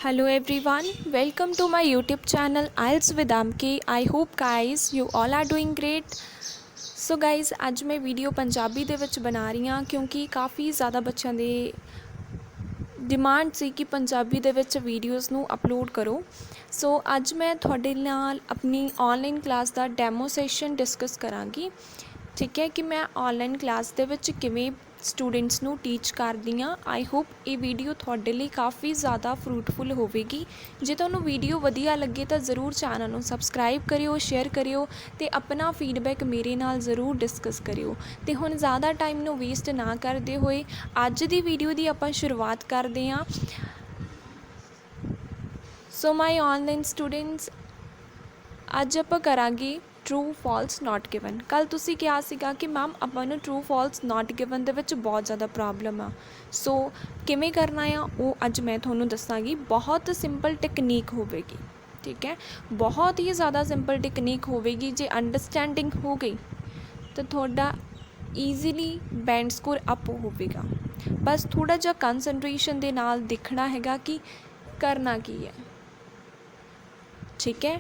Hello everyone, welcome to my YouTube channel IELTS with Amki. I hope guys you all are doing great. So guys अज मैं video Punjabi दे विच बना रही हाँ क्योंकि काफ़ी ज़्यादा बच्चों की डिमांड सी कि पंजाबी दे विच वीडियोज़ नू अपलोड करो। सो अज मैं तुहाडे नाल अपनी ऑनलाइन क्लास का डैमो सैशन डिस्कस करांगी। ठीक है कि मैं ऑनलाइन क्लास दे विच किवें स्टूडेंट्स नू टीच करदी हाँ। आई होप ये वीडियो तुहाडे लई काफ़ी ज़्यादा फ्रूटफुल होवेगी। जे तुहानूं वीडियो वधिया लगे तो ज़रूर चैनल नूं सबसक्राइब करियो, शेयर करियो ते अपना फीडबैक मेरे नाल ज़रूर डिस्कस करियो। ते हुण ज़्यादा टाइम नूं वेस्ट ना करदे होए अज दी वीडियो दी आपां शुरुआत करदे हां। सो माय ऑनलाइन स्टूडेंट्स अज आपां करांगे ट्रू फॉल्स नॉट गिवन। कल तुसीं कहा सीगा कि मैम आपां नूं ट्रू फॉल्स नॉट गिवन दे विच बहुत ज़्यादा प्रॉब्लम आ। सो किवें करना आ वो अज मैं तुहानूं दस्सांगी। बहुत सिंपल टेक्नीक होवेगी। ठीक है, बहुत ही ज़्यादा सिंपल टेक्नीक होवेगी। जे अंडरस्टैंडिंग हो गई तो थोड़ा ईजीली बैंड स्कोर अप होवेगा। बस थोड़ा जिहा कंसनट्रेशन दे नाल देखना हैगा कि करना की है। ठीक है,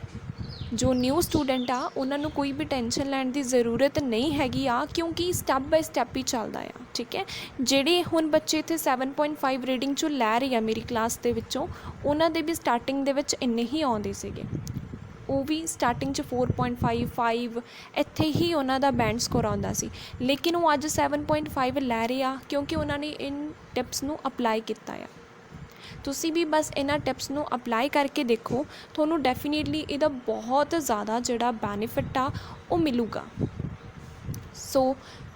जो न्यू स्टूडेंट आ उन्होंने कोई भी टेंशन लैण की ज़रूरत नहीं हैगी आ क्योंकि स्टैप बाय स्टैप ही चलदा आ। ठीक है, ਜਿਹੜੇ ਹੁਣ ਬੱਚੇ ਇੱਥੇ 7.5 रीडिंग चों लै रहे आ मेरी क्लास ਦੇ ਵਿੱਚੋਂ ਉਹਨਾਂ ਦੇ ਵੀ ਸਟਾਰਟਿੰਗ ਦੇ ਵਿੱਚ ਇੰਨੇ ਹੀ ਆਉਂਦੇ ਸੀਗੇ। ਉਹ ਵੀ ਸਟਾਰਟਿੰਗ 'ਚ 4.5 5 ਇੱਥੇ ਹੀ ਉਹਨਾਂ ਦਾ ਬੈਂਡ ਸਕੋਰ ਆਉਂਦਾ ਸੀ, ਲੇਕਿਨ ਉਹ ਅੱਜ 7.5 ਲੈ ਰਹੇ ਆ ਕਿਉਂਕਿ ਉਹਨਾਂ ਨੇ ਇਨ ਟਿਪਸ ਨੂੰ ਅਪਲਾਈ ਕੀਤਾ ਆ। ਤੁਸੀਂ ਵੀ बस इन्हां टिप्स नूं अप्लाई करके देखो, तुहानूं डेफिनेटली इहदा बहुत ज़्यादा जिहड़ा बैनीफिट आ वो मिलूगा। सो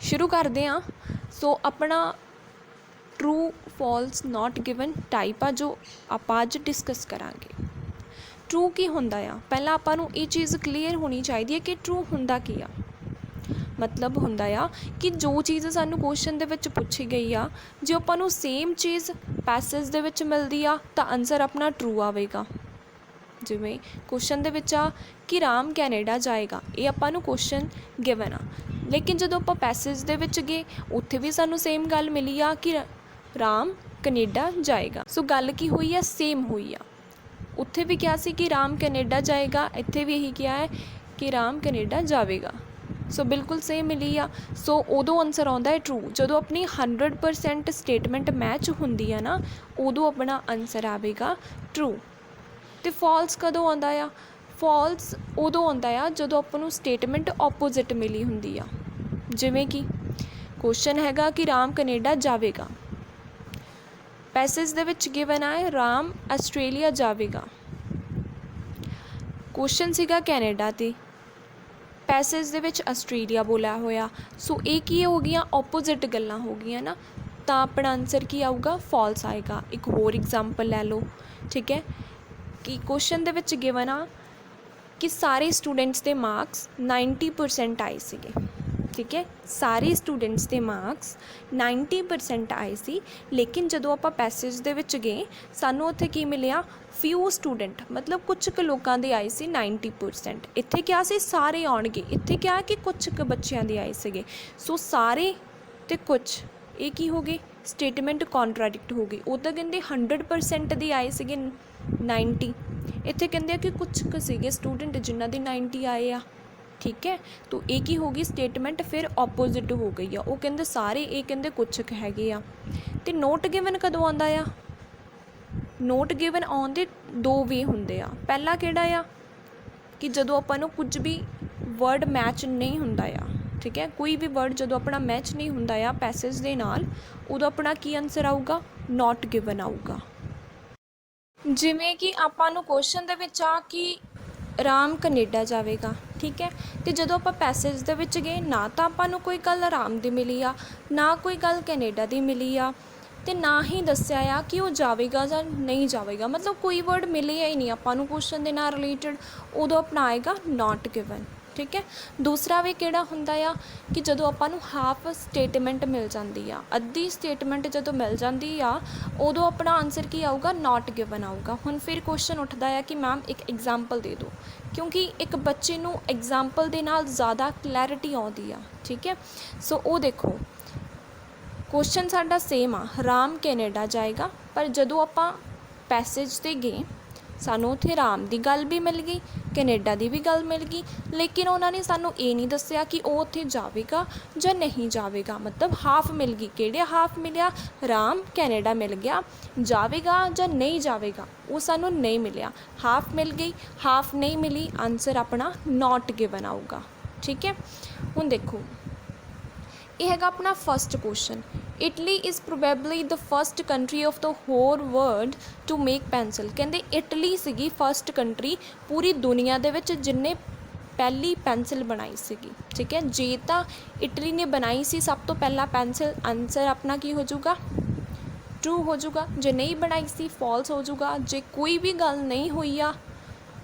शुरू करते हैं। सो अपना true false not given type आ जो आपां अज डिस्कस करांगे। ट्रू की हुंदा आ, पहलां आपां नूं ये चीज़ क्लीयर होनी चाहिए कि ट्रू हुंदा की आ। मतलब हुंदा आ कि जो चीज़ सानूं क्वेश्चन दे विच पुछी गई आ, जे आपां नूं सेम चीज़ पैसेज दे विच मिलदी आ तां आंसर अपना ट्रू आवेगा। जिवें क्वेश्चन दे विच आ कि राम कैनेडा जाएगा, ये आपां नूं क्वेश्चन गिवन आ, लेकिन जदों आपां पैसेज दे विच गए उत्थे भी सानूं सेम गल मिली आ कि राम कनेडा जाएगा। सो गल की हुई आ, सेम हुई आ। उत्थे भी क्या सी कि राम कनेडा जाएगा, इत्थे भी यही क्या है कि राम कनेडा जावेगा। सो बिल्कुल सेम मिली आ। सो उदों आंसर आउंदा है ट्रू जदों अपनी 100% स्टेटमेंट मैच हुंदी है ना, उदों अपना आंसर आवेगा ट्रू। तो फॉल्स कदों आउंदा आ? फॉल्स उदों आउंदा आ जदों आपां नूं स्टेटमेंट ऑपोजिट मिली हुंदी आ। जिवें कि क्वेश्चन हैगा कि राम कनेडा जावेगा, पैसेज दे विच गिवन है राम आस्ट्रेलिया जावेगा, क्वेश्चन सीगा कैनेडा ते पैसेज दे विच आस्ट्रेलिया बोलिया होया। सो ये की हो गई, ऑपोजिट गल्लां हो गई ना, तो अपना आंसर की आऊगा फॉल्स आएगा। एक होर एग्जाम्पल लै लो। ठीक है, कि क्वेश्चन दे विच गिवन आ कि सारे स्टूडेंट्स के मार्क्स 90% आए सीगे। ठीक है, सारे स्टूडेंट्स के मार्क्स 90% आए सी, लेकिन जदों आपां पैसेज दे विच गए सानूं उत्थे की मिलिया फ्यू स्टूडेंट, मतलब कुछ क लोगों के आए सी 90%। इत्थे क्या सी सारे आउणगे, इत्थे क्या कि कुछ क बच्चों के आए सीगे। सो सारे ते कुछ ये की हो गए, स्टेटमेंट कॉन्ट्राडिक्ट हो गई। वो तो कहते 100% दे आए सीगे 90, इत्थे कहते कि कुछ क सीगे स्टूडेंट जिन्हां दे 90 आए आ। ठीक है, तो एक ही होगी स्टेटमेंट फिर ऑपोजिट हो गई है। वो कहते सारे, ये कहते कुछ क हैगे आ। ते नोट गिवन कदों आंदा आ? नोट गिवन आउंदे दो वे हुंदे आ। पहला किहड़ा आ कि जदों आपां नूं कुछ भी वर्ड मैच नहीं हुंदा आ। ठीक है, कोई भी वर्ड जदों अपना मैच नहीं हुंदा आ पैसेज दे नाल, उदों अपना की आंसर आऊगा, नॉट गिवन आऊगा। जिवें कि आपां नूं क्वेश्चन दे विच आ कि राम कनेडा जावेगा। ठीक है, तो जदों आपां पैसेज दे विच गए ना तो आपां नूं कोई गल राम दी मिली आ, ना कोई गल कैनेडा दी मिली आ, ते ना ही दस्सिया आ कि वो जावेगा या नहीं जावेगा। मतलब कोई वर्ड मिलिया ही नहीं आपां नूं क्वेश्चन दे नाल रिलेटेड, उदों अपना आएगा नॉट गिवन। ठीक है, दूसरा वे किहड़ा हुंदा आ कि जदों आपां नूं हाफ स्टेटमेंट मिल जाती आ, अद्धी स्टेटमेंट जदों मिल जाती आ, उदों अपना आंसर की आऊगा, नॉट गिवन आऊगा। हुण फिर क्वेश्चन उठदा है कि मैम एक एग्जाम्पल दे दो, क्योंकि एक बच्चे नूं एग्जाम्पल दे नाल ज़्यादा क्लैरिटी आउंदी आ। ठीक है, सो वो देखो क्वेश्चन साडा सेम आ, राम कैनेडा जाएगा, पर जदों आपां ਪੈਸੇਜ 'ਤੇ ਗਏ, ਸਾਨੂੰ ਉੱਥੇ ਰਾਮ ਦੀ ਗੱਲ ਵੀ ਮਿਲ ਗਈ, ਕੈਨੇਡਾ ਦੀ ਵੀ ਗੱਲ ਮਿਲ ਗਈ, ਲੇਕਿਨ ਉਹਨਾਂ ਨੇ ਸਾਨੂੰ ਇਹ ਨਹੀਂ ਦੱਸਿਆ ਕਿ ਉਹ ਉੱਥੇ ਜਾਵੇਗਾ ਜਾਂ ਨਹੀਂ ਜਾਵੇਗਾ। ਮਤਲਬ ਹਾਫ ਮਿਲ ਗਈ। ਕਿਹੜੇ ਹਾਫ ਮਿਲਿਆ? ਰਾਮ ਕੈਨੇਡਾ ਮਿਲ ਗਿਆ, ਜਾਵੇਗਾ ਜਾਂ ਨਹੀਂ ਜਾਵੇਗਾ ਉਹ ਸਾਨੂੰ ਨਹੀਂ ਮਿਲਿਆ। ਹਾਫ ਮਿਲ ਗਈ, ਹਾਫ ਨਹੀਂ ਮਿਲੀ, ਆਨਸਰ ਆਪਣਾ ਨੋਟ ਗਿਵਨ ਆਊਗਾ। ਠੀਕ ਹੈ, ਹੁਣ ਦੇਖੋ ਇਹ ਹੈਗਾ ਆਪਣਾ first question. Italy is probably the first country of the whole world to make pencil. ਕਹਿੰਦੇ ਇਟਲੀ ਸੀਗੀ ਫਸਟ ਕੰਟਰੀ ਪੂਰੀ ਦੁਨੀਆ ਦੇ ਵਿੱਚ ਜਿਹਨੇ ਪਹਿਲੀ ਪੈਨਸਿਲ ਬਣਾਈ ਸੀਗੀ। ਠੀਕ ਹੈ, ਜੇ ਤਾਂ ਇਟਲੀ ਨੇ ਬਣਾਈ ਸੀ ਸਭ ਤੋਂ ਪਹਿਲਾਂ ਪੈਨਸਿਲ, ਆਨਸਰ ਆਪਣਾ ਕੀ ਹੋ ਜਾਊਗਾ? ਟਰੂ ਹੋ ਜਾਊਗਾ। ਜੇ ਨਹੀਂ ਬਣਾਈ ਸੀ ਫਾਲਸ ਹੋ ਜਾਊਗਾ। ਜੇ ਕੋਈ ਵੀ ਗੱਲ ਨਹੀਂ ਹੋਈ ਆ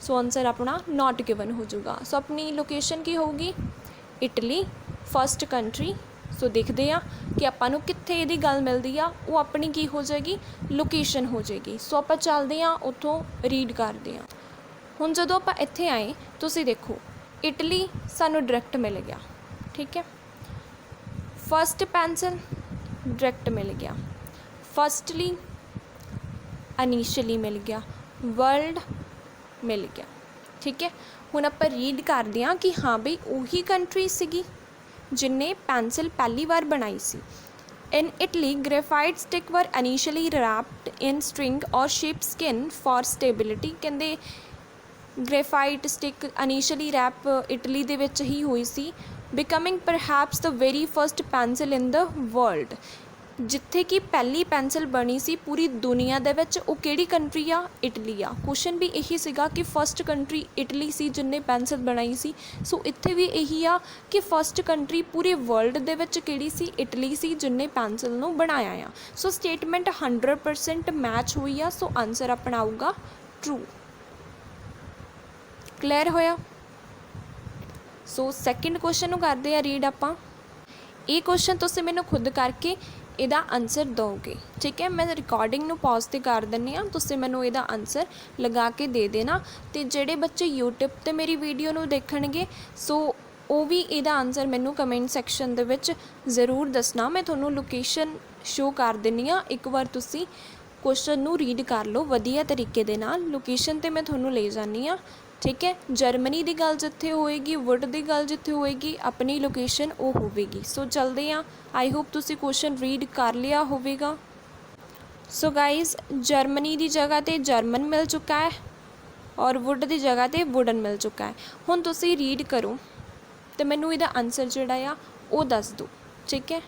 ਸੋ ਆਨਸਰ ਆਪਣਾ ਨੋਟ ਗਿਵਨ ਹੋ ਜਾਊਗਾ। ਸੋ ਆਪਣੀ ਲੋਕੇਸ਼ਨ ਕੀ ਹੋਊਗੀ? Italy first country. ਸੋ ਦੇਖਦੇ ਹਾਂ ਕਿ ਆਪਾਂ ਨੂੰ ਕਿੱਥੇ ਇਹਦੀ ਗੱਲ ਮਿਲਦੀ ਆ, ਉਹ ਆਪਣੀ ਕੀ ਹੋ ਜਾਏਗੀ? ਲੋਕੇਸ਼ਨ ਹੋ ਜਾਏਗੀ। ਸੋ ਆਪਾਂ ਚੱਲਦੇ ਹਾਂ ਉੱਥੋਂ ਰੀਡ ਕਰਦੇ ਹਾਂ। ਹੁਣ ਜਦੋਂ ਆਪਾਂ ਇੱਥੇ ਆਏ ਤੁਸੀਂ ਦੇਖੋ ਇਟਲੀ ਸਾਨੂੰ ਡਾਇਰੈਕਟ ਮਿਲ ਗਿਆ। ਠੀਕ ਹੈ, ਫਸਟ ਪੈਨਸਿਲ ਡਾਇਰੈਕਟ ਮਿਲ ਗਿਆ, ਫਸਟਲੀ ਇਨੀਸ਼ੀਅਲੀ ਮਿਲ ਗਿਆ, ਵਰਲਡ ਮਿਲ ਗਿਆ। ਠੀਕ ਹੈ, ਹੁਣ ਆਪਾਂ ਰੀਡ ਕਰਦੇ ਹਾਂ ਕਿ ਹਾਂ ਬਈ ਉਹੀ ਕੰਟਰੀ ਸੀਗੀ ਜਿਨਨੇ ਪੈਨਸਿਲ ਪਹਿਲੀ ਵਾਰ ਬਣਾਈ ਸੀ। In Italy, graphite stick were initially wrapped in string or sheep skin for stability। ਕਹਿੰਦੇ graphite stick initially wrap Italy ਦੇ ਵਿੱਚ ਹੀ ਹੋਈ ਸੀ। becoming perhaps the very first pencil in the world। ਜਿੱਥੇ ਕਿ ਪਹਿਲੀ ਪੈਨਸਿਲ ਬਣੀ ਸੀ ਪੂਰੀ ਦੁਨੀਆ ਦੇ ਵਿੱਚ, ਉਹ ਕਿਹੜੀ ਕੰਟਰੀ ਆ? ਇਟਲੀ ਆ। ਕੁਐਸਚਨ ਵੀ ਇਹੀ ਸੀਗਾ ਕਿ ਫਸਟ ਕੰਟਰੀ ਇਟਲੀ ਸੀ ਜਿਹਨੇ ਪੈਨਸਿਲ ਬਣਾਈ ਸੀ। ਸੋ ਇੱਥੇ ਵੀ ਇਹੀ ਆ ਕਿ ਫਸਟ ਕੰਟਰੀ ਪੂਰੇ ਵਰਲਡ ਦੇ ਵਿੱਚ ਕਿਹੜੀ ਸੀ? ਇਟਲੀ ਸੀ ਜਿਹਨੇ ਪੈਨਸਿਲ ਨੂੰ ਬਣਾਇਆ ਆ। ਸੋ ਸਟੇਟਮੈਂਟ 100% ਮੈਚ ਹੋਈ ਆ। ਸੋ ਆਨਸਰ ਆਪਣਾ ਆਊਗਾ ਟਰੂ। ਕਲੀਅਰ ਹੋਇਆ? ਸੋ ਸੈਕਿੰਡ ਕੁਐਸਚਨ ਨੂੰ ਕਰਦੇ ਆ ਰੀਡ ਆਪਾਂ। ਇਹ ਕੁਐਸਚਨ ਤੁਸੀਂ ਮੈਨੂੰ ਖੁਦ ਕਰਕੇ ਇਹਦਾ ਆਨਸਰ ਦਿਓਗੇ। ਠੀਕ ਹੈ, ਮੈਂ ਰਿਕਾਰਡਿੰਗ ਨੂੰ ਪੌਜ਼ 'ਤੇ ਕਰ ਦਿੰਦੀ ਹਾਂ, ਤੁਸੀਂ ਮੈਨੂੰ ਇਹਦਾ ਆਨਸਰ ਲਗਾ ਕੇ ਦੇ ਦੇਣਾ। ਅਤੇ ਜਿਹੜੇ ਬੱਚੇ YouTube 'ਤੇ ਮੇਰੀ ਵੀਡੀਓ ਨੂੰ ਦੇਖਣਗੇ ਸੋ ਉਹ ਵੀ ਇਹਦਾ ਆਨਸਰ ਮੈਨੂੰ ਕਮੈਂਟ ਸੈਕਸ਼ਨ ਦੇ ਵਿੱਚ ਜ਼ਰੂਰ ਦੱਸਣਾ। ਮੈਂ ਤੁਹਾਨੂੰ ਲੋਕੇਸ਼ਨ ਸ਼ੋ ਕਰ ਦਿੰਦੀ ਹਾਂ, ਇੱਕ ਵਾਰ ਤੁਸੀਂ ਕੁਐਸਚਨ ਨੂੰ ਰੀਡ ਕਰ ਲਓ ਵਧੀਆ ਤਰੀਕੇ ਦੇ ਨਾਲ। ਲੋਕੇਸ਼ਨ 'ਤੇ ਮੈਂ ਤੁਹਾਨੂੰ ਲੈ ਜਾਂਦੀ ਹਾਂ। ਠੀਕ ਹੈ, ਜਰਮਨੀ ਦੀ ਗੱਲ ਜਿੱਥੇ ਹੋਏਗੀ, ਵੁੱਡ ਦੀ ਗੱਲ ਜਿੱਥੇ ਹੋਏਗੀ, ਆਪਣੀ ਲੋਕੇਸ਼ਨ ਉਹ ਹੋਵੇਗੀ। ਸੋ ਚੱਲਦੇ ਹਾਂ। ਆਈ ਹੋਪ ਤੁਸੀਂ ਕੁਐਸਚਨ ਰੀਡ ਕਰ ਲਿਆ ਹੋਵੇਗਾ। ਸੋ ਗਾਈਜ਼ ਜਰਮਨੀ ਦੀ ਜਗ੍ਹਾ 'ਤੇ ਜਰਮਨ ਮਿਲ ਚੁੱਕਾ ਹੈ ਔਰ ਵੁੱਡ ਦੀ ਜਗ੍ਹਾ 'ਤੇ ਵੁਡਨ ਮਿਲ ਚੁੱਕਾ ਹੈ। ਹੁਣ ਤੁਸੀਂ ਰੀਡ ਕਰੋ ਅਤੇ ਮੈਨੂੰ ਇਹਦਾ ਆਨਸਰ ਜਿਹੜਾ ਆ ਉਹ ਦੱਸ ਦਿਓ। ਠੀਕ ਹੈ,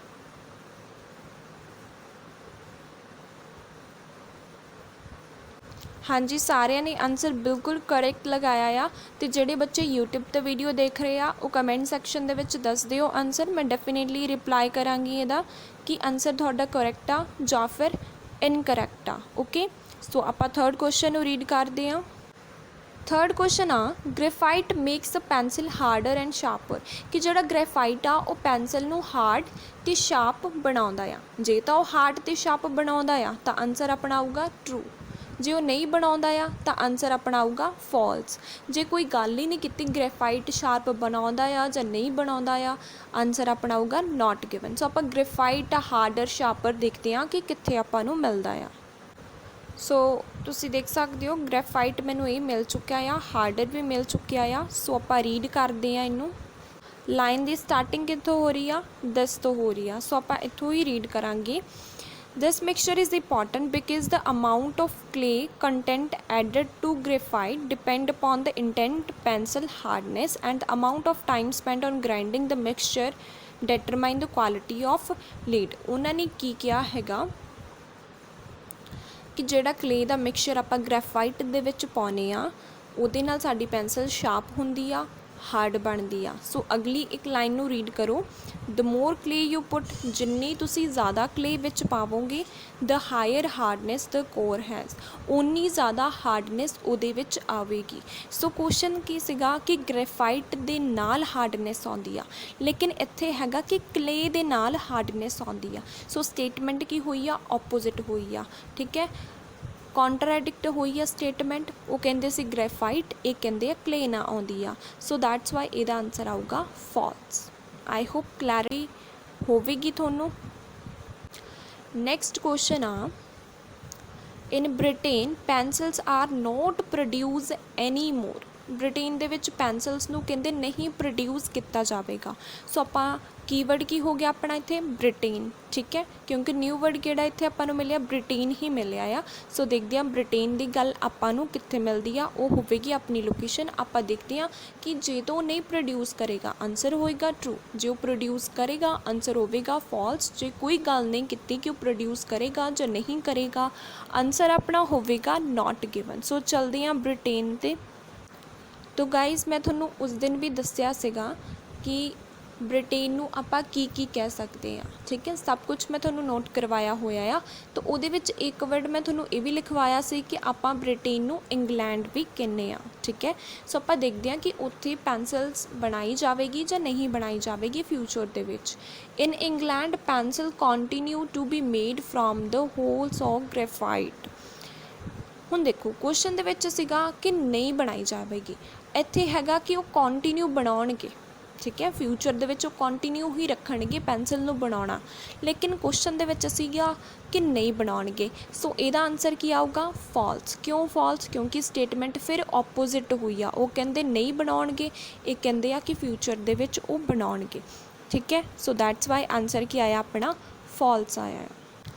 ਹਾਂਜੀ ਸਾਰਿਆਂ ਨੇ ਆਨਸਰ ਬਿਲਕੁਲ ਕਰੈਕਟ ਲਗਾਇਆ ਆ। ਅਤੇ ਜਿਹੜੇ ਬੱਚੇ YouTube 'ਤੇ ਵੀਡੀਓ ਦੇਖ ਰਹੇ ਆ ਉਹ ਕਮੈਂਟ ਸੈਕਸ਼ਨ ਦੇ ਵਿੱਚ ਦੱਸ ਦਿਓ ਆਨਸਰ। ਮੈਂ ਡੈਫੀਨੇਟਲੀ ਰਿਪਲਾਈ ਕਰਾਂਗੀ ਇਹਦਾ ਕਿ ਆਨਸਰ ਤੁਹਾਡਾ ਕਰੈਕਟ ਆ ਜਾਂ ਫਿਰ ਇਨਕਰੈਕਟ ਆ। ਓਕੇ, ਸੋ ਆਪਾਂ ਥਰਡ ਕੁਐਸਚਨ ਨੂੰ ਰੀਡ ਕਰਦੇ ਹਾਂ। ਥਰਡ ਕੁਐਸਚਨ ਆ graphite makes pencil harder and sharper. ਕਿ ਜਿਹੜਾ ਗ੍ਰੇਫਾਈਟ ਆ ਉਹ ਪੈਨਸਿਲ ਨੂੰ ਹਾਰਡ ਅਤੇ ਸ਼ਾਰਪ ਬਣਾਉਂਦਾ ਆ। ਜੇ ਤਾਂ ਉਹ ਹਾਰਡ ਅਤੇ ਸ਼ਾਰਪ ਬਣਾਉਂਦਾ ਆ ਤਾਂ ਆਨਸਰ ਆਪਣਾ ਆਊਗਾ ਟਰੂ। ਜੇ ਉਹ ਨਹੀਂ ਬਣਾਉਂਦਾ ਆ ਤਾਂ ਆਨਸਰ ਆਪਣਾ ਆਊਗਾ ਫਾਲਸ। ਜੇ ਕੋਈ ਗੱਲ ਹੀ ਨਹੀਂ ਕੀਤੀ ਗ੍ਰੇਫਾਈਟ ਸ਼ਾਰਪ ਬਣਾਉਂਦਾ ਆ ਜਾਂ ਨਹੀਂ ਬਣਾਉਂਦਾ ਆ, ਆਨਸਰ ਆਪਣਾ ਆਊਗਾ ਨੋਟ ਗਿਵਨ। ਸੋ ਆਪਾਂ ਗ੍ਰੇਫਾਈਟ ਹਾਰਡਰ ਸ਼ਾਰਪਰ ਦੇਖਦੇ ਹਾਂ ਕਿ ਕਿੱਥੇ ਆਪਾਂ ਨੂੰ ਮਿਲਦਾ ਆ। ਸੋ ਤੁਸੀਂ ਦੇਖ ਸਕਦੇ ਹੋ ਗ੍ਰੇਫਾਈਟ ਮੈਨੂੰ ਇਹ ਮਿਲ ਚੁੱਕਿਆ ਆ, ਹਾਰਡਰ ਵੀ ਮਿਲ ਚੁੱਕਿਆ ਆ। ਸੋ ਆਪਾਂ ਰੀਡ ਕਰਦੇ ਹਾਂ ਇਹਨੂੰ। ਲਾਈਨ ਦੀ ਸਟਾਰਟਿੰਗ ਕਿੱਥੋਂ ਹੋ ਰਹੀ ਆ? ਦਿਸ ਤੋਂ ਹੋ ਰਹੀ ਆ। ਸੋ ਆਪਾਂ ਇੱਥੋਂ ਹੀ ਰੀਡ ਕਰਾਂਗੇ। This mixture is important because the amount of clay content added to graphite depend upon the intent pencil hardness and the amount of time spent on grinding the mixture determine the quality of lead। ਉਹਨਾਂ ਨੇ ਕੀ ਕਿਹਾ ਹੈਗਾ ਕਿ ਜਿਹੜਾ ਕਲੇ ਦਾ mixture ਆਪਾਂ graphite ਦੇ ਵਿੱਚ ਪਾਉਂਦੇ ਆ ਉਹਦੇ ਨਾਲ ਸਾਡੀ ਪੈਨਸਿਲ ਸ਼ਾਰਪ ਹੁੰਦੀ ਆ, ਹਾਰਡ ਬਣਦੀ ਆ। ਸੋ ਅਗਲੀ ਇੱਕ ਲਾਈਨ ਨੂੰ ਰੀਡ ਕਰੋ। ਦ ਮੋਰ ਕਲੇ ਯੂ ਪੁੱਟ, ਜਿੰਨੀ ਤੁਸੀਂ ਜ਼ਿਆਦਾ ਕਲੇ ਵਿੱਚ ਪਾਵੋਗੇ the higher hardness the core has, ਓਨੀ ਜ਼ਿਆਦਾ ਹਾਰਡਨੈਸ ਉਹਦੇ ਵਿੱਚ ਆਵੇਗੀ। ਸੋ ਕੁਐਸਚਨ ਕੀ ਸੀਗਾ ਕਿ ਗ੍ਰੈਫਾਈਟ ਦੇ ਨਾਲ ਹਾਰਡਨੈਸ ਆਉਂਦੀ ਆ, ਲੇਕਿਨ ਇੱਥੇ ਹੈਗਾ ਕਿ ਕਲੇ ਦੇ ਨਾਲ ਹਾਰਡਨੈਸ ਆਉਂਦੀ ਆ। ਸੋ ਸਟੇਟਮੈਂਟ ਕੀ ਹੋਈ ਆ? ਆਪੋਜ਼ਿਟ ਹੋਈ ਆ। ਠੀਕ ਹੈ, ਕੌਂਟਰਾਡਿਕਟ ਹੋਈ ਆ ਸਟੇਟਮੈਂਟ। ਉਹ ਕਹਿੰਦੇ ਸੀ ਗ੍ਰੈਫਾਈਟ, ਇਹ ਕਹਿੰਦੇ ਆ ਕਲੇ ਨਾ ਆਉਂਦੀ ਆ। ਸੋ ਦੈਟਸ ਵਾਈ ਇਹਦਾ ਆਨਸਰ ਆਊਗਾ ਫਾਲਸ। ਆਈ ਹੋਪ ਕਲੈਰਿਟੀ ਹੋਵੇਗੀ ਤੁਹਾਨੂੰ। ਨੈਕਸਟ ਕੁਐਸਚਨ ਆ in Britain pencils are not produce any more. Britain ਦੇ ਵਿੱਚ ਪੈਨਸਲਸ ਨੂੰ ਕਹਿੰਦੇ ਨਹੀਂ ਪ੍ਰੋਡਿਊਸ ਕੀਤਾ ਜਾਵੇਗਾ। ਸੋ ਆਪਾਂ ਕੀਵਰਡ ਕੀ ਹੋ ਗਿਆ ਆਪਣਾ ਇੱਥੇ ਬ੍ਰਿਟੇਨ, ਠੀਕ ਹੈ, ਕਿਉਂਕਿ ਨਿਊ ਵਰਡ ਕਿਹੜਾ ਇੱਥੇ ਆਪਾਂ ਨੂੰ ਮਿਲਿਆ, ਬ੍ਰਿਟੇਨ ਹੀ ਮਿਲਿਆ ਆ। ਸੋ ਦੇਖਦੇ ਹਾਂ ਬ੍ਰਿਟੇਨ ਦੀ ਗੱਲ ਆਪਾਂ ਨੂੰ ਕਿੱਥੇ ਮਿਲਦੀ ਆ, ਉਹ ਹੋਵੇਗੀ ਆਪਣੀ ਲੋਕੇਸ਼ਨ। ਆਪਾਂ ਦੇਖਦੇ ਹਾਂ ਕਿ ਜੇ ਤਾਂ ਉਹ ਨਹੀਂ ਪ੍ਰੋਡਿਊਸ ਕਰੇਗਾ ਆਨਸਰ ਹੋਏਗਾ ਟਰੂ, ਜੇ ਉਹ ਪ੍ਰੋਡਿਊਸ ਕਰੇਗਾ ਆਨਸਰ ਹੋਵੇਗਾ ਫਾਲਸ। ਜੇ ਕੋਈ ਗੱਲ ਨਹੀਂ ਕੀਤੀ ਕਿ ਉਹ ਪ੍ਰੋਡਿਊਸ ਕਰੇਗਾ ਜਾਂ ਨਹੀਂ ਕਰੇਗਾ, ਆਨਸਰ ਆਪਣਾ ਹੋਵੇਗਾ ਨਾਟ ਗਿਵਨ। ਸੋ ਚਲਦੇ ਹਾਂ ਬ੍ਰਿਟੇਨ 'ਤੇ। ਤੋ ਗਾਈਜ਼ ਮੈਂ ਤੁਹਾਨੂੰ ਉਸ ਦਿਨ ਵੀ ਦੱਸਿਆ ਸੀਗਾ ਕਿ ਬ੍ਰਿਟੇਨ ਨੂੰ ਆਪਾਂ ਕੀ ਕੀ ਕਹਿ ਸਕਦੇ ਹਾਂ, ਠੀਕ ਹੈ, ਸਭ ਕੁਝ ਮੈਂ ਤੁਹਾਨੂੰ ਨੋਟ ਕਰਵਾਇਆ ਹੋਇਆ ਆ। ਤਾਂ ਉਹਦੇ ਵਿੱਚ ਇੱਕ ਵਰਡ ਮੈਂ ਤੁਹਾਨੂੰ ਇਹ ਵੀ ਲਿਖਵਾਇਆ ਸੀ ਕਿ ਆਪਾਂ ਬ੍ਰਿਟੇਨ ਨੂੰ ਇੰਗਲੈਂਡ ਵੀ ਕਹਿੰਦੇ ਹਾਂ, ਠੀਕ ਹੈ। ਸੋ ਆਪਾਂ ਦੇਖਦੇ ਹਾਂ ਕਿ ਉੱਥੇ ਪੈਨਸਲਸ ਬਣਾਈ ਜਾਵੇਗੀ ਜਾਂ ਨਹੀਂ ਬਣਾਈ ਜਾਵੇਗੀ ਫਿਊਚਰ ਦੇ ਵਿੱਚ। In England pencil continue to be made from the holes of graphite. ਹੁਣ ਦੇਖੋ ਕੁਐਸਚਨ ਦੇ ਵਿੱਚ ਸੀਗਾ ਕਿ ਨਹੀਂ ਬਣਾਈ ਜਾਵੇਗੀ, ਇੱਥੇ ਹੈਗਾ ਕਿ ਉਹ ਕੰਟੀਨਿਊ ਬਣਾਉਣਗੇ, ਠੀਕ ਹੈ, ਫਿਊਚਰ ਦੇ ਵਿੱਚ ਉਹ ਕੰਟੀਨਿਊ ਹੀ ਰੱਖਣਗੇ ਪੈਨਸਲ ਨੂੰ ਬਣਾਉਣਾ। ਲੇਕਿਨ ਕੁਐਸਚਨ ਦੇ ਵਿੱਚ ਸੀਗਾ ਕਿ ਨਹੀਂ ਬਣਾਉਣਗੇ। ਸੋ ਇਹਦਾ ਆਨਸਰ ਕੀ ਆਊਗਾ, ਫਾਲਸ। ਕਿਉਂ ਫਾਲਸ, ਕਿਉਂਕਿ ਸਟੇਟਮੈਂਟ ਫਿਰ ਆਪੋਜ਼ਿਟ ਹੋਈ ਆ। ਉਹ ਕਹਿੰਦੇ ਨਹੀਂ ਬਣਾਉਣਗੇ, ਇਹ ਕਹਿੰਦੇ ਆ ਕਿ ਫਿਊਚਰ ਦੇ ਵਿੱਚ ਉਹ ਬਣਾਉਣਗੇ, ਠੀਕ ਹੈ। ਸੋ ਦੈਟਸ ਵਾਈ ਆਨਸਰ ਕੀ ਆਇਆ ਆਪਣਾ ਫਾਲਸ ਆਇਆ।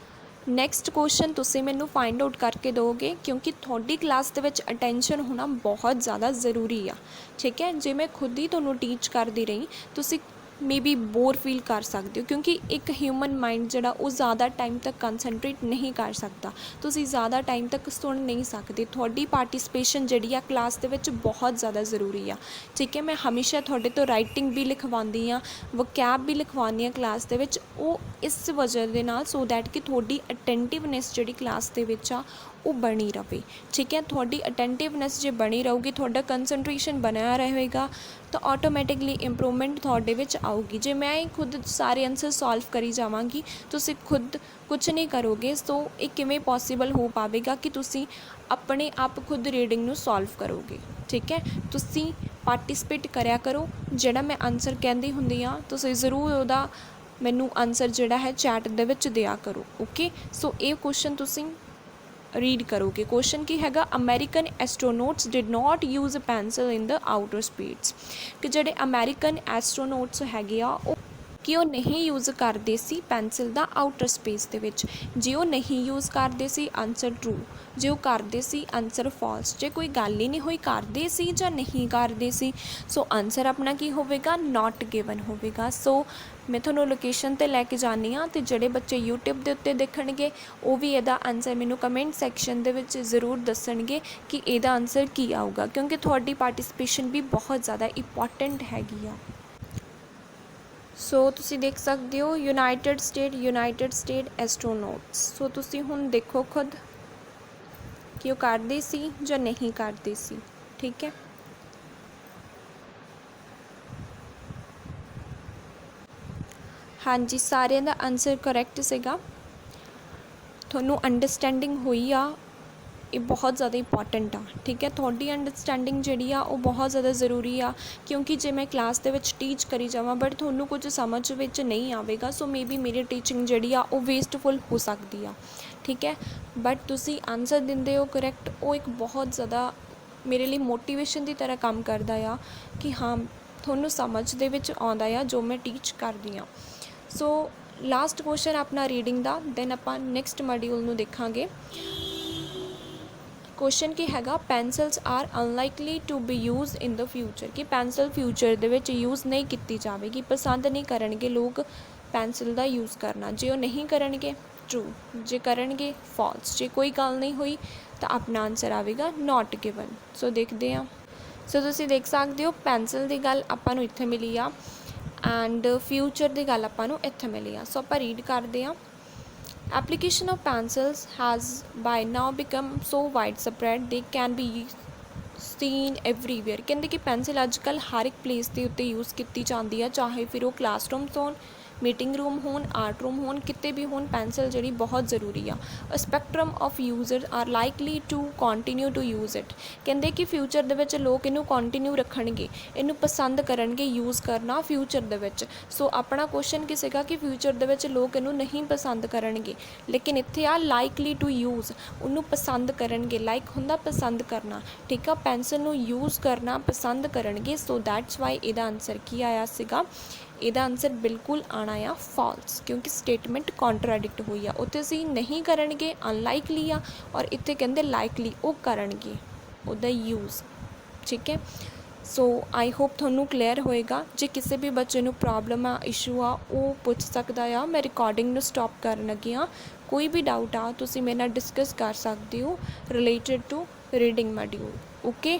ਨੈਕਸਟ ਕੁਐਸਚਨ ਤੁਸੀਂ ਮੈਨੂੰ ਫਾਈਂਡ ਆਊਟ ਕਰਕੇ ਦਿਓਗੇ, ਕਿਉਂਕਿ ਤੁਹਾਡੀ ਕਲਾਸ ਦੇ ਵਿੱਚ ਅਟੈਂਸ਼ਨ ਹੋਣਾ ਬਹੁਤ ਜ਼ਿਆਦਾ ਜ਼ਰੂਰੀ ਆ, ਠੀਕ ਹੈ। ਜੇ ਮੈਂ ਖੁਦ ਹੀ ਤੁਹਾਨੂੰ ਟੀਚ ਕਰਦੀ ਰਹੀ, ਤੁਸੀਂ ਮੇ ਬੀ ਬੋਰ ਫੀਲ ਕਰ ਸਕਦੇ ਹੋ, ਕਿਉਂਕਿ ਇੱਕ ਹਿਊਮਨ ਮਾਈਂਡ ਜਿਹੜਾ ਉਹ ਜ਼ਿਆਦਾ ਟਾਈਮ ਤੱਕ ਕੰਸਨਟਰੇਟ ਨਹੀਂ ਕਰ ਸਕਦਾ। ਤੁਸੀਂ ਜ਼ਿਆਦਾ ਟਾਈਮ ਤੱਕ ਸੁਣ ਨਹੀਂ ਸਕਦੇ। ਤੁਹਾਡੀ ਪਾਰਟਿਸਪੇਸ਼ਨ ਜਿਹੜੀ ਆ ਕਲਾਸ ਦੇ ਵਿੱਚ ਬਹੁਤ ਜ਼ਿਆਦਾ ਜ਼ਰੂਰੀ ਆ, ਠੀਕ ਹੈ। ਮੈਂ ਹਮੇਸ਼ਾ ਤੁਹਾਡੇ ਤੋਂ ਰਾਈਟਿੰਗ ਵੀ ਲਿਖਵਾਉਂਦੀ ਹਾਂ, ਵੋਕੈਬ ਵੀ ਲਿਖਵਾਉਂਦੀ ਹਾਂ ਕਲਾਸ ਦੇ ਵਿੱਚ, ਉਹ ਇਸ ਵਜ੍ਹਾ ਦੇ ਨਾਲ, ਸੋ ਦੈਟ ਕਿ ਤੁਹਾਡੀ ਅਟੈਂਟਿਵਨੈਸ ਜਿਹੜੀ ਕਲਾਸ ਦੇ ਵਿੱਚ ਆ ਉਹ ਬਣੀ ਰਹੇ, ਠੀਕ ਹੈ। ਤੁਹਾਡੀ ਅਟੈਂਟਿਵਨੈਸ ਜੇ ਬਣੀ ਰਹੂਗੀ, ਤੁਹਾਡਾ ਕੰਸਨਟਰੇਸ਼ਨ ਬਣਿਆ ਰਹੇਗਾ, ਤਾਂ ਆਟੋਮੈਟਿਕਲੀ ਇੰਪਰੂਵਮੈਂਟ ਤੁਹਾਡੇ ਵਿੱਚ ਆਊਗੀ। ਜੇ ਮੈਂ ਹੀ ਖੁਦ ਸਾਰੇ ਆਨਸਰ ਸੋਲਵ ਕਰੀ ਜਾਵਾਂਗੀ, ਤੁਸੀਂ ਖੁਦ ਕੁਝ ਨਹੀਂ ਕਰੋਗੇ, ਸੋ ਇਹ ਕਿਵੇਂ ਪੋਸੀਬਲ ਹੋ ਪਾਵੇਗਾ ਕਿ ਤੁਸੀਂ ਆਪਣੇ ਆਪ ਖੁਦ ਰੀਡਿੰਗ ਨੂੰ ਸੋਲਵ ਕਰੋਗੇ, ਠੀਕ ਹੈ। ਤੁਸੀਂ ਪਾਰਟਿਸਪੇਟ ਕਰਿਆ ਕਰੋ। ਜਿਹੜਾ ਮੈਂ ਆਨਸਰ ਕਹਿੰਦੀ ਹੁੰਦੀ ਹਾਂ, ਤੁਸੀਂ ਜ਼ਰੂਰ ਉਹਦਾ ਮੈਨੂੰ ਆਨਸਰ ਜਿਹੜਾ ਹੈ ਚੈਟ ਦੇ ਵਿੱਚ ਦਿਆ ਕਰੋ, ਓਕੇ। ਸੋ ਇਹ ਕੁਐਸਚਨ ਤੁਸੀਂ ਰੀਡ ਕਰੋਗੇ। ਕੁਐਸਚਨ ਕੀ ਹੈਗਾ, American astronauts did not use a pencil in the outer space. ਕਿ ਜਿਹੜੇ ਅਮੈਰੀਕਨ ਐਸਟ੍ਰੋਨੌਟਸ ਹੈਗੇ ਆ ਉਹ ਨਹੀਂ ਯੂਜ਼ ਕਰਦੇ ਸੀ ਪੈਨਸਿਲ ਦਾ ਆਊਟਰ ਸਪੇਸ ਦੇ ਵਿੱਚ। ਜੇ ਉਹ ਨਹੀਂ ਯੂਜ਼ ਕਰਦੇ ਸੀ ਆਨਸਰ ਟਰੂ, ਜੇ ਉਹ ਕਰਦੇ ਸੀ ਆਨਸਰ ਫਾਲਸ। ਜੇ ਕੋਈ ਗੱਲ ਹੀ ਨਹੀਂ ਹੋਈ ਕਰਦੇ ਸੀ ਜਾਂ ਨਹੀਂ ਕਰਦੇ ਸੀ, ਸੋ ਆਨਸਰ ਆਪਣਾ ਕੀ ਹੋਵੇਗਾ, ਨਾਟ ਗਿਵਨ ਹੋਵੇਗਾ। ਸੋ ਮੈਂ ਤੁਹਾਨੂੰ ਲੋਕੇਸ਼ਨ 'ਤੇ ਲੈ ਕੇ ਜਾਂਦੀ ਹਾਂ, ਅਤੇ ਜਿਹੜੇ ਬੱਚੇ YouTube ਦੇ ਉੱਤੇ ਦੇਖਣਗੇ ਉਹ ਵੀ ਇਹਦਾ ਆਨਸਰ ਮੈਨੂੰ ਕਮੈਂਟ ਸੈਕਸ਼ਨ ਦੇ ਵਿੱਚ ਜ਼ਰੂਰ ਦੱਸਣਗੇ ਕਿ ਇਹਦਾ ਆਨਸਰ ਕੀ ਆਊਗਾ, ਕਿਉਂਕਿ ਤੁਹਾਡੀ ਪਾਰਟਿਸਪੇਸ਼ਨ ਵੀ ਬਹੁਤ ਜ਼ਿਆਦਾ ਇੰਪੋਰਟੈਂਟ ਹੈਗੀ ਆ। ਸੋ ਤੁਸੀਂ ਦੇਖ ਸਕਦੇ ਹੋ ਯੂਨਾਈਟਿਡ ਸਟੇਟ ਐਸਟ੍ਰੋਨੌਟਸ। ਸੋ ਤੁਸੀਂ ਹੁਣ ਦੇਖੋ ਖੁਦ ਕਿ ਉਹ ਕਰਦੇ ਸੀ ਜਾਂ ਨਹੀਂ ਕਰਦੇ ਸੀ, ਠੀਕ ਹੈ। ਹਾਂਜੀ, ਸਾਰਿਆਂ ਦਾ ਆਨਸਰ ਕਰੈਕਟ ਸੀਗਾ। ਤੁਹਾਨੂੰ ਅੰਡਰਸਟੈਂਡਿੰਗ ਹੋਈ ਆ, ਇਹ ਬਹੁਤ ਜ਼ਿਆਦਾ ਇੰਪੋਰਟੈਂਟ ਆ, ਠੀਕ ਹੈ। ਤੁਹਾਡੀ ਅੰਡਰਸਟੈਂਡਿੰਗ ਜਿਹੜੀ ਆ ਉਹ ਬਹੁਤ ਜ਼ਿਆਦਾ ਜ਼ਰੂਰੀ ਆ, ਕਿਉਂਕਿ ਜੇ ਮੈਂ ਕਲਾਸ ਦੇ ਵਿੱਚ ਟੀਚ ਕਰੀ ਜਾਵਾਂ ਬਟ ਤੁਹਾਨੂੰ ਕੁਝ ਸਮਝ ਵਿੱਚ ਨਹੀਂ ਆਵੇਗਾ, ਸੋ ਮੇ ਬੀ ਮੇਰੀ ਟੀਚਿੰਗ ਜਿਹੜੀ ਆ ਉਹ ਵੇਸਟਫੁਲ ਹੋ ਸਕਦੀ ਆ, ਠੀਕ ਹੈ। ਬਟ ਤੁਸੀਂ ਆਨਸਰ ਦਿੰਦੇ ਹੋ ਕਰੈਕਟ, ਉਹ ਇੱਕ ਬਹੁਤ ਜ਼ਿਆਦਾ ਮੇਰੇ ਲਈ ਮੋਟੀਵੇਸ਼ਨ ਦੀ ਤਰ੍ਹਾਂ ਕੰਮ ਕਰਦਾ ਆ ਕਿ ਹਾਂ ਤੁਹਾਨੂੰ ਸਮਝ ਦੇ ਵਿੱਚ ਆਉਂਦਾ ਆ ਜੋ ਮੈਂ ਟੀਚ ਕਰਦੀ ਹਾਂ। ਸੋ ਲਾਸਟ ਕੁਐਸਚਨ ਆਪਣਾ ਰੀਡਿੰਗ ਦਾ, ਦੈਨ ਆਪਾਂ ਨੈਕਸਟ ਮੋਡਿਊਲ ਨੂੰ ਦੇਖਾਂਗੇ। ਕੁਐਸਚਨ ਕੀ ਹੈਗਾ, pencils are unlikely to be use in the future. ਕਿ ਪੈਨਸਲ ਫਿਊਚਰ ਦੇ ਵਿੱਚ ਯੂਜ਼ ਨਹੀਂ ਕੀਤੀ ਜਾਵੇਗੀ, ਪਸੰਦ ਨਹੀਂ ਕਰਨਗੇ ਲੋਕ ਪੈਨਸਲ ਦਾ ਯੂਜ਼ ਕਰਨਾ। ਜੇ ਉਹ ਨਹੀਂ ਕਰਨਗੇ ਟਰੂ, ਜੇ ਕਰਨਗੇ ਫਾਲਸ। ਜੇ ਕੋਈ ਗੱਲ ਨਹੀਂ ਹੋਈ ਤਾਂ ਆਪਣਾ ਆਨਸਰ ਆਵੇਗਾ ਨਾਟ ਗਿਵਨ। ਸੋ ਦੇਖਦੇ ਹਾਂ। ਸੋ ਤੁਸੀਂ ਦੇਖ ਸਕਦੇ ਹੋ ਪੈਨਸਲ ਦੀ ਗੱਲ ਆਪਾਂ ਨੂੰ ਇੱਥੇ ਮਿਲੀ ਆ ਐਂਡ ਫਿਊਚਰ ਦੀ ਗੱਲ ਆਪਾਂ ਨੂੰ ਇੱਥੇ ਮਿਲੀ ਆ। ਸੋ ਆਪਾਂ ਰੀਡ ਕਰਦੇ ਹਾਂ। Application of pencils has by now become so widespread they can be seen everywhere। ਕਹਿੰਦੇ ਕਿ ਪੈਨਸਿਲ ਅੱਜ ਕੱਲ੍ਹ ਹਰ ਇੱਕ ਪਲੇਸ ਦੇ ਉੱਤੇ ਯੂਜ਼ ਕੀਤੀ ਜਾਂਦੀ ਆ, ਚਾਹੇ ਫਿਰ ਉਹ ਕਲਾਸਰੂਮਸ ਹੋਣ ਮੀਟਿੰਗ ਰੂਮ ਹੋਣ, ਆਰਟ ਰੂਮ ਹੋਣ, ਕਿਤੇ ਵੀ ਹੋਣ, ਪੈਨਸਿਲ ਜਿਹੜੀ ਬਹੁਤ ਜ਼ਰੂਰੀ ਆ। A spectrum of user are likely to continue to use it. ਕਹਿੰਦੇ ਕਿ ਫਿਊਚਰ ਦੇ ਵਿੱਚ ਲੋਕ ਇਹਨੂੰ ਕੰਟੀਨਿਊ ਰੱਖਣਗੇ, ਇਹਨੂੰ ਪਸੰਦ ਕਰਨਗੇ ਯੂਜ਼ ਕਰਨਾ ਫਿਊਚਰ ਦੇ ਵਿੱਚ। ਸੋ ਆਪਣਾ ਕੁਐਸਚਨ ਕੀ ਸੀਗਾ ਕਿ ਫਿਊਚਰ ਦੇ ਵਿੱਚ ਲੋਕ ਇਹਨੂੰ ਨਹੀਂ ਪਸੰਦ ਕਰਨਗੇ, ਲੇਕਿਨ ਇੱਥੇ ਆ ਲਾਈਕਲੀ ਟੂ ਯੂਜ਼, ਉਹਨੂੰ ਪਸੰਦ ਕਰਨਗੇ। ਲਾਈਕ ਹੁੰਦਾ ਪਸੰਦ ਕਰਨਾ, ਠੀਕ ਆ, ਪੈਨਸਿਲ ਨੂੰ ਯੂਜ਼ ਕਰਨਾ ਪਸੰਦ ਕਰਨਗੇ। ਸੋ ਦੈਟਸ ਵਾਈ ਇਹਦਾ ਆਨਸਰ ਕੀ ਆਇਆ ਸੀਗਾ, ਇਹਦਾ ਆਨਸਰ ਬਿਲਕੁਲ ਆਉਣਾ ਆ ਫਾਲਸ, ਕਿਉਂਕਿ ਸਟੇਟਮੈਂਟ ਕੰਟਰਾਡਿਕਟ ਹੋਈ ਆ। ਉੱਥੇ ਅਸੀਂ ਨਹੀਂ ਕਰਨਗੇ ਅਨਲਾਈਕਲੀ ਆ, ਔਰ ਇੱਥੇ ਕਹਿੰਦੇ ਲਾਈਕਲੀ ਉਹ ਕਰਨਗੇ ਉਹਦਾ ਯੂਜ਼, ਠੀਕ ਹੈ। ਸੋ ਆਈ ਹੋਪ ਤੁਹਾਨੂੰ ਕਲੀਅਰ ਹੋਏਗਾ। ਜੇ ਕਿਸੇ ਵੀ ਬੱਚੇ ਨੂੰ ਪ੍ਰੋਬਲਮ ਆ, ਇਸ਼ੂ ਆ, ਉਹ ਪੁੱਛ ਸਕਦਾ ਆ। ਮੈਂ ਰਿਕਾਰਡਿੰਗ ਨੂੰ ਸਟਾਪ ਕਰਨ ਲੱਗੀ ਹਾਂ। ਕੋਈ ਵੀ ਡਾਊਟ ਆ ਤੁਸੀਂ ਮੇਰੇ ਨਾਲ ਡਿਸਕਸ ਕਰ ਸਕਦੇ ਹੋ related to reading module. Okay.